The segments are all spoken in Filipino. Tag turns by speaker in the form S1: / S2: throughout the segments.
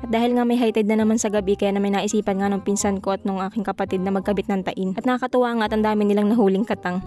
S1: At dahil nga may high tide na naman sa gabi, kaya na may naisipan nga nung pinsan ko at nung aking kapatid na magkabit ng tain. At nakakatuwa nga at ang dami nilang nahuling katang.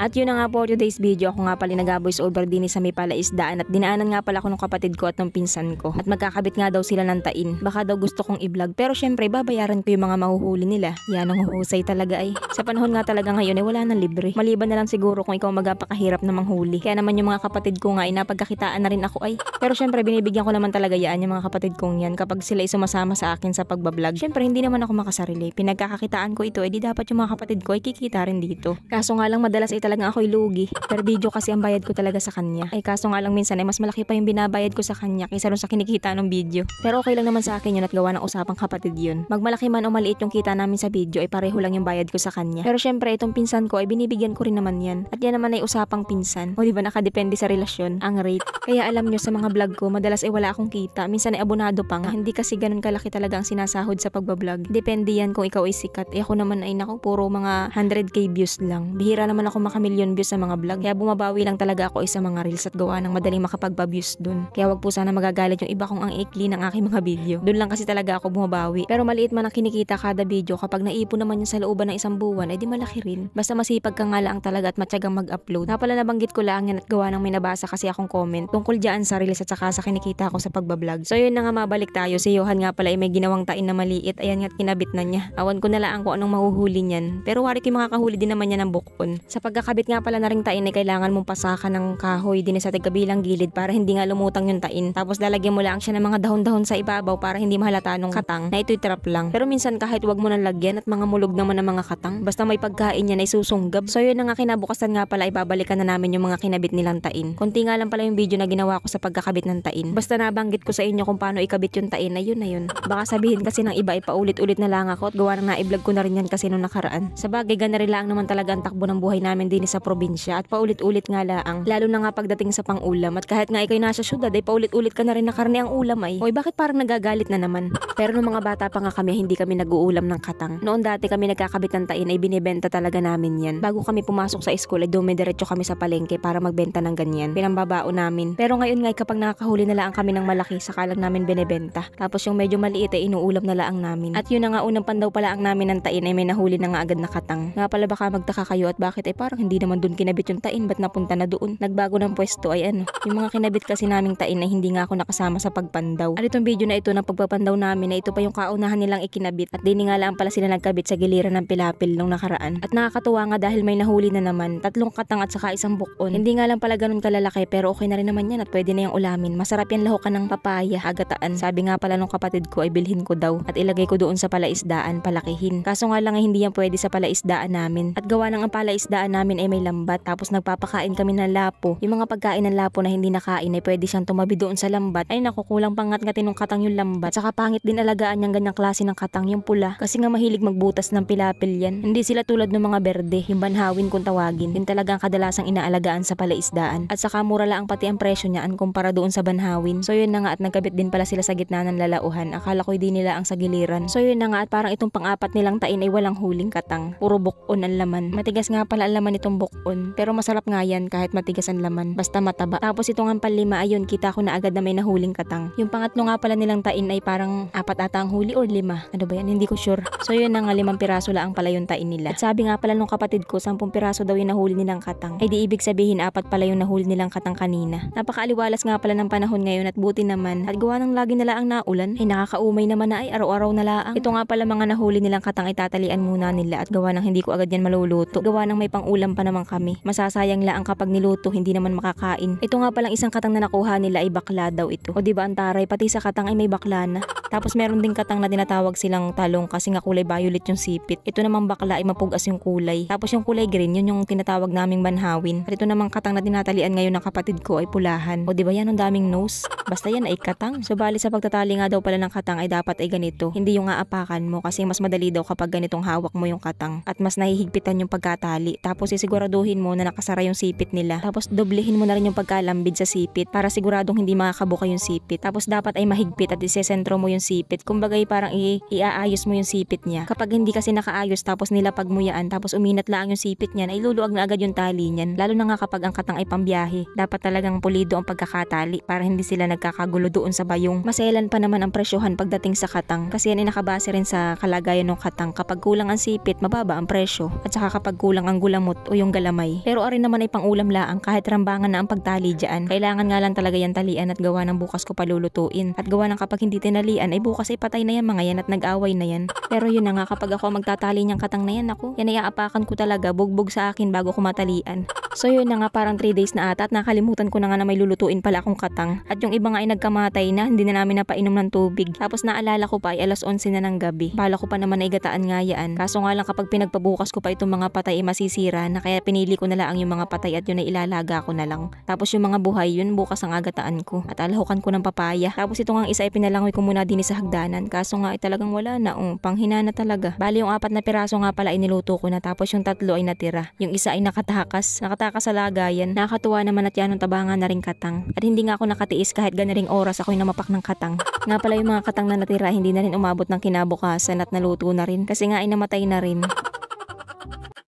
S1: At yun na nga po today's video. Ako nga pala nag-voice over din sa may palaisdaan at dinaanan nga pala ako ng kapatid ko at ng pinsan ko. At magkakabit nga daw sila ng tain. Baka daw gusto kong i-vlog, pero syempre babayaran ko yung mga mahuhuli nila. Yan ang huhusay talaga ay. Sa panahon nga talaga ngayon ay wala nang libre. Maliban na lang siguro kung ikaw magpakahirap na manghuli. Kaya naman yung mga kapatid ko nga ay napagkakitaan na rin ako ay. Pero syempre binibigyan ko naman talaga yan yung mga kapatid kong yan kapag sila ay sumasama sa akin sa pagbablog. Syempre hindi naman ako makasarili. Pinagkakakitaan ko ito ay di dapat yung mga kapatid ko ay kikita rin dito. Kaso nga lang madalas ay talagang ako'y lugi. Per video kasi ang bayad ko talaga sa kanya. Ay kaso nga lang minsan ay mas malaki pa yung binabayad ko sa kanya kaysa sa kinikita ng video. Pero okay lang naman sa akin yun at gawa ng usapang kapatid yun. Magmalaki man o maliit yung kita namin sa video ay pareho lang yung bayad ko sa kanya. Pero syempre itong pinsan ko ay binibigyan ko rin naman yan. At yan naman ay usapang pinsan. O diba nakadepende sa relasyon ang rate. Kaya alam nyo sa mga vlog ko madalas ay wala akong kita. Minsan ay abonado pa nga. Hindi kasi ganun kalaki talaga ang sinasahod sa pagbablog. Depende yan kung ikaw ay sikat. Eh ako naman ay naku puro mga 100k views lang. Bihira naman ako makamilyon views sa mga vlog. Kaya bumabawi lang talaga ako sa mga reels at gawa ng madaling makapagpa-views dun. Kaya wag po sana magagalit yung iba kung ang ikli ng aking mga video. Dun lang kasi talaga ako bumabawi. Pero maliit man ang kinikita kada video, kapag naipon naman yun sa looban ng isang buwan, ay di malaki rin. Basta masipag ka nga lang talaga at matyagang mag-upload. Napala nabanggit ko lang yan at gawa ng may nabasa kasi akong comment tungkol dyan sa reels at saka sa kinikita ko sa pagbablog. So yun na nga mabalik tayo. Si Johan nga pala ay may ginawang tain na maliit. Ayan nga't kinabit na niya. Awan ko na lang kung anong mahuhuli niyan. Pero wari ko makakahuli din naman niya ng bukon. Sa pagkakabit nga pala na ring tain ay kailangan mong pasakan ng kahoy din sa tigkabilang gilid para hindi nga lumutang yung tain. Tapos lalagyan mo lang siya ng mga dahon-dahon sa ibabaw para hindi mahalata nung katang na ito'y trap lang. Pero minsan kahit wag mo nang lagyan at mga mulog naman ng mga katang, basta may pagkain yan ay susunggab. So yun na nga kinabukasan nga pala ibabalikan na namin yung mga kinabit nilang tain. Konti nga lang pala yung video na ginawa ko sa pagkakabit ng tain. Basta nabanggit ko sa inyo kung paano ikabit yung tain na yun. Baka sabihin kasi ng iba ay paulit-ulit na lang ako at gawa na i-vlog ko na rin yan kasi nung nakaraan. Sa bagay ganari lang naman talaga ang takbo ng buhay namin din sa probinsya at paulit-ulit nga laang. Lalo na nga pagdating sa pang-ulam at kahit nga ikay nasa syudad ay paulit-ulit ka na rin na karne ang ulam ay. Oy, bakit parang nagagalit na naman? Pero nung mga bata pa nga kami hindi kami nag-uulam ng katang. Noon dati kami nagkakabit ng tain ay binibenta talaga namin yan. Bago kami pumasok sa school ay dumidiretso kami sa palengke para magbenta ng ganyan. Pinambabao namin. Pero ngayon nga kapag nakakahuli na lang kami ng malaki saka lang namin binebenta. Tapos yung medyo maliit ay inuulam na lang namin. At yun na nga unang pandaw pala ang namin ng tain ay may nahuli na nga agad na katang. Nga pala baka magtaka kayo at bakit ay parang hindi naman dun kinabit yung tain ba't napunta na doon. Nagbago ng pwesto ay ano. Yung mga kinabit kasi naming tain ay hindi nga ako nakasama sa pagpandaw. At itong video na ito ng pagpapandaw namin na ito pa yung kaunahan nilang ikinabit. At di nga lang pala sila nagkabit sa giliran ng pilapil nung nakaraan. At nakakatuwa nga dahil may nahuli na naman. 3 katang at saka isang bukon. Hindi nga lang pala ganun kalalaki pero okay na rin naman yan at pwede na yung ulamin. Masarap yan lahukan ng papaya, agataan. Sabi nga pala nung kapatid ko ay bilhin ko daw at ilagay ko doon sa palaisdaan, palakihin. Kaso nga lang ay hindi yan pwede sa palaisdaan namin. At gawa ng ang palaisdaan namin ay may lambat tapos nagpapakain kami ng lapo. Yung mga pagkain ng lapo na hindi nakain ay pwede siyang tumabi doon sa lambat. Ay naku, kulang pangat-ngatin ng katang yung lambat. Saka pangit din alagaan yung ganyang klase ng katang, yung pula. Kasi nga mahilig magbutas ng pilapil yan. Hindi sila tulad ng mga berde, yung banhawin kung tawagin. Yun talagang kadalasang inaalagaan sa palaisdaan. At saka mura lang pati ang presyo niya kumpara doon sa banhawin. So yun na nga at nagkabit din pala sila sa gitna ng lalauhan. Akala ko hindi nila ang sa giliran. So yun na nga at parang itong pang-apat nilang tain ay walang huling katang. Puro bukon ang laman. Matigas nga pala ang laman itong bukon. Pero masarap nga yan kahit matigas ang laman. Basta mataba. Tapos itong ang panlima ayun kita ko na agad na may nahuling katang. Yung pangatlo nga pala nilang tain ay parang 4 ata ang huli or 5. Ano ba yan? Hindi ko sure. So yun na nga 5 piraso lang pala yung tain nila. At sabi nga pala nung kapatid ko 10 piraso daw yung nahuli nilang katang. Ay di ibig sabihin 4 pala yung nahuli nilang katang kanina. Napakaaliwalas nga pala ng panahon ngayon at buti naman. At gawa ng lagi nila ang naulan ay nakakaumay naman na ay araw-araw na laang. Ito nga pala mga nahuli nilang katang ay tatalian muna nila at gawa ng hindi ko agad yan maluluto. Gawa ng may pang-ulam pa naman kami. Masasayang lang kapag niluto hindi naman makakain. Ito nga palang isang katang na nakuha nila ay bakla daw ito. O diba ang taray pati sa katang ay may bakla na. Tapos meron ding katang na tinatawag silang talong kasi nga kulay violet yung sipit. Ito namang bakla ay mapugas yung kulay. Tapos yung kulay green yun yung tinatawag naming banhawin. At ito namang katang na tinatalian ngayon ng kapatid ko ay pulahan. O diba yan ang daming nose? Basta yan ay katang. So bali sa pagtatali nga daw pala ng katang ay dapat ay ganito. Hindi yung aapakan mo kasi mas madali daw kapag ganitong hawak mo yung katang. At mas nahihigpitan yung pagkatali. Tapos isiguraduhin mo na nakasara yung sipit nila. Tapos doblehin mo na rin yung pagkalambid sa sipit para siguradong hindi makakabuka yung sipit. Tapos dapat ay mahigpit at isesentro mo yung yung sipit. Kumbaga parang iaayos mo yung sipit niya. Kapag hindi kasi nakaayos tapos nilapag mo yan tapos uminat lang yung sipit niyan ay luluwag na agad yung tali niyan. Lalo na nga kapag ang katang ay pambiyahe. Dapat talagang pulido ang pagkakatali para hindi sila nagkakagulo doon sa bayong. Maselan pa naman ang presyohan pagdating sa katang kasi yan ay nakabase rin sa kalagayan ng katang. Kapag kulang ang sipit, mababa ang presyo. At saka kapag kulang ang gulamot o yung galamay. Pero arin naman ay pangulam laang kahit rambangan na ang pagtali dyan. Kailangan nga lang talaga yan talian at gawa ng bukas ko palulutuin. At gawa ng kapag hindi tinalian ay bukas ay patay na yan mga yan at nag-away na yan. Pero yun na nga kapag ako magtatali niyang katang na yan ako, yan ay aapakan ko talaga bugbog sa akin bago ko matalian. So yun na nga parang 3 days na ata at nakalimutan ko na nga na may lulutuin pala akong katang. At yung iba nga ay nagkamatay na, hindi na namin napainom ng tubig. Tapos naalala ko pa ay alas 11 na ng gabi. Bala ko pa naman ay gataan nga yan. Kaso nga lang kapag pinagpabukas ko pa itong mga patay ay masisira na kaya pinili ko na lang yung mga patay at yun ay ilalaga ko na lang. Tapos yung mga buhay yun bukas ang agataan ko. At alahukan ko ng papaya. Tapos ito nga isa ay pinalangoy ko muna din sa hagdanan. Kaso nga ay talagang wala na. Panghina na talaga. Bali yung 4 na piraso nga pala ay niluto ko na tapos yung 3 ay natira. Yung isa ay nakatakas sa lagayan. Nakakatuwa naman at yan ang tabangan na ring katang. At hindi nga ako nakatiis kahit ganaring oras ako'y namapak ng katang. Nga pala yung mga katang na natira hindi na rin umabot ng kinabukasan at naluto na rin kasi nga ay namatay na rin.